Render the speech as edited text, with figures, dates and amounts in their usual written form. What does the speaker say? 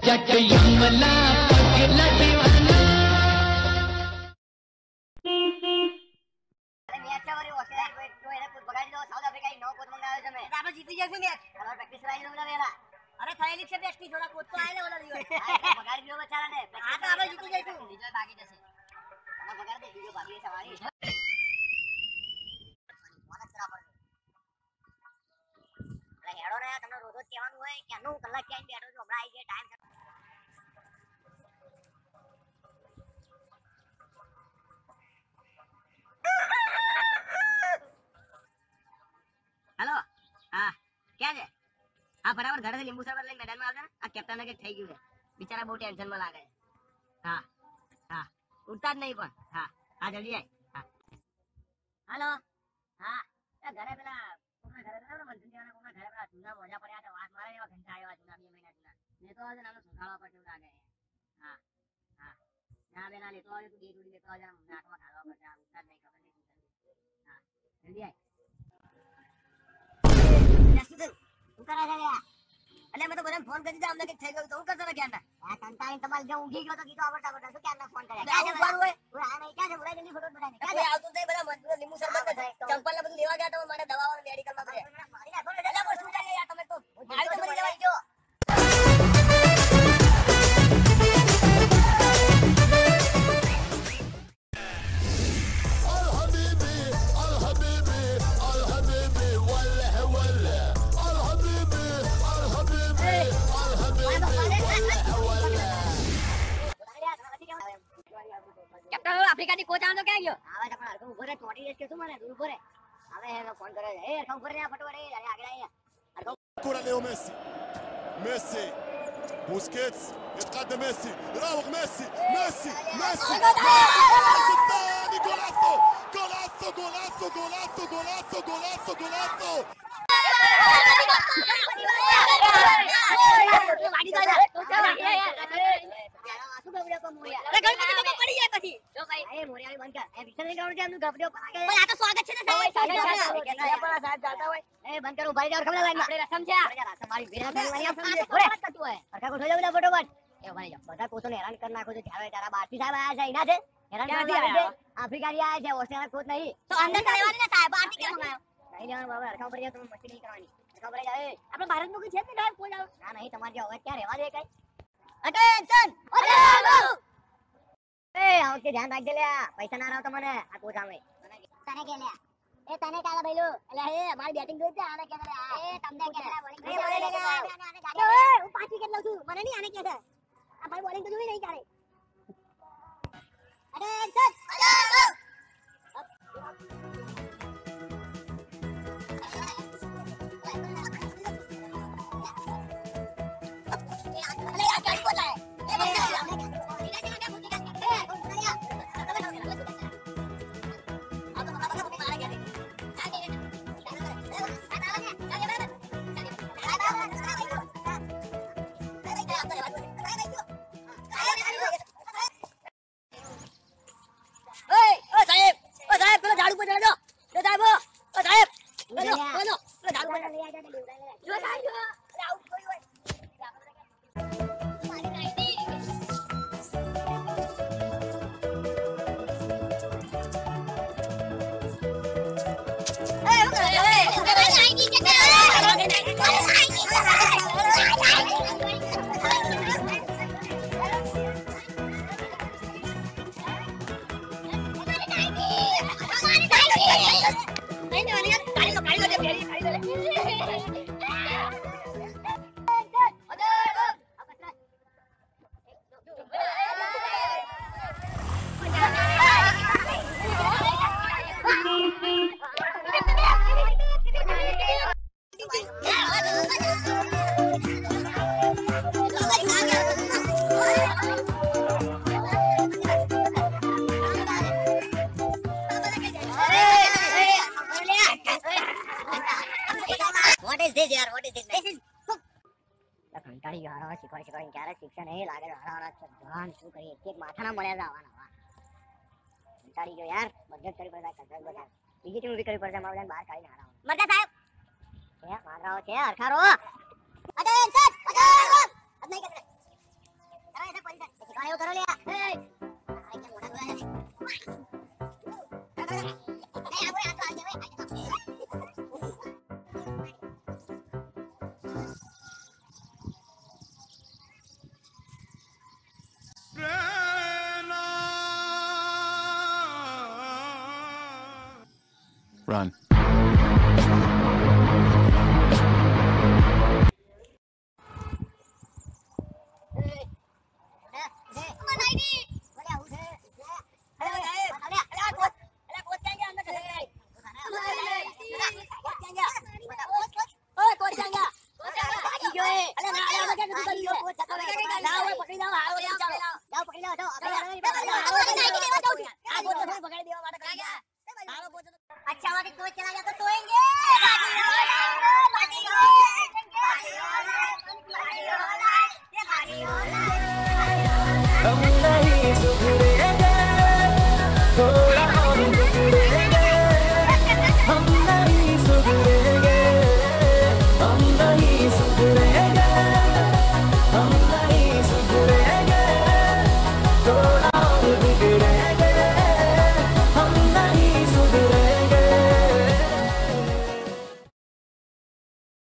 जट यमला पगला दीवाना अरे मैच वाली ऑस्ट्रेलिया तो એને કુછ બગાડી દો સાઉથ આફ્રિકા નો કોચ મંગાવ્યો છે મે આપણે જીતી જશું મેચ હવે પ્રેક્ટિસ કરાવી દો બધા વેલા અરે થયેલી છે બેસ્ટી થોડા કોચ તો આયલે ઓલા દિવસ બગાડી દો બચારાને આ તો આપણે જીતી જઈશું બીજો ભાગી જશે તમે બગાડી દે બીજો ભાગી છે વાળી મહેનત કરા પડે અરે હેડો ને તમને રોજ રોજ કહેવાનું હોય કે આનું કલાક ક્યાં બેઠો છો હમણાં આવી જાય ટાઈમ हेलो हाँ क्या है हाँ बराबर घर से नींबू शरबत लेके मैदान में आ जाना आ कैप्टन के થઈ ગયું છે બિચારા બહુ ટેન્શન માં લાગે હા હા ઉઠતા જ નહીં પણ હા હા જલ્દી આય હા हेलो હા એ ઘરે પેલા કોના ઘરે પેલા મંજન દેવાના કોના ઘરે પેલા જૂના મોજા પડ્યા હતા વાત મારે એવા ઘંટા આવ્યા જૂના 2 મહિના જૂના લેતો આવજો નાનો સુધારવા પડશે લાગે હા હા ના બેના લેતો આવજો તું ડેટ ઉડી લેતો આવજો નાકમાં ખાવા પડશે આ ઉઠતા જ નહીં ખબર નહીં હા જલ્દી આય તું કરા છે એટલે મેં તો બધાને ફોન કરી દીધા અમને કઈ થઈ ગયું તો હું કરતો ને ક્યાં આ કંટાળી તમારે જો ઊંઘી ગયો તો કીધું આવડતા આવડતા શું ક્યાં ફોન કર્યા ક્યાં છે હોય આ નહીં ક્યાં છે બોલાઈ જલ્દી ફોટો બતાવીને ક્યાં આવતું થઈ બધા મજબૂત લીંબુ શરબત થાય ચંપલ ને બધું લેવા ગયા તો મને દવાઓ મેડિકલ માં કરે મારી નાખો ને એટલે શું કરીએ યાર તમે તો મારી તો મરી જવાય જો કેપ્ટન આફ્રિકા ની કોચ આનો ક્યાં ગયો આવે છે પણ હરખો ઉભો રે ચોટી જશે શું મને દૂર ઉભો રે હવે એનો ફોન કરે એ હરખો ઉભો રે ફટોડે અરે આગળ આય હરખો كرة ليو ميسي ميسي بوسكيتس يتقدم ميسي يراوغ ميسي ميسي ميسي الثاني جولاسو جولاسو جولاسو جولاسو جولاسو جولاسو جولاسو આફ્રિકા આયા છે ઓસ્ટ્રેલિયા કોચ નહીં તો અંદર રહેવાની ને સાહેબ આથી કેમ મંગાયો નહીં જવાનું બાબા હરખા ઉપર તમે મસ્તી નહીં કરવાની હરખા ઉપર જાય આપણે ભારત નું છે ને સાહેબ કોઈ આવ ના નહીં તમારી અવાજ ક્યાં રહેવા દે કઈ અટેન્શન એ આવકે ધ્યાન રાખજે લ્યા પૈસા ના રાવ તો મને આ કોચ આવે તને કે લ્યા એ તને કાલા ભાઈલો એટલે એ મારી બેટિંગ જોઈ છે આને કે એ તમને કે બોલિંગ હું પાછી કે લઉં છું મને નહીં આને કે છે આ ભાઈ બોલિંગ તો જોઈ નહીં ક્યારે attention What is this yaar? What is this? This is કંટાળી ગયો હારા શીખવાડી ક્યારે શિક્ષણ એ લાગે હારા ધ્યાન શું કરીએ એક માથાના મળ્યા જવાના કંટાળી ગયો યાર બધે કરી પડતા કસરત બધા બીજી ટીમ ઉભી કરવી પડશે મારા બહાર કાઢીને હારા મરજા સાહેબ એ મારાઓ છે હરખારો અટેન્શન અટેન્શન અબ નહીં કરતા Run. अच्छा हुआ कि कोच चला गया तो सोएंगे। हम नहीं सुधरे।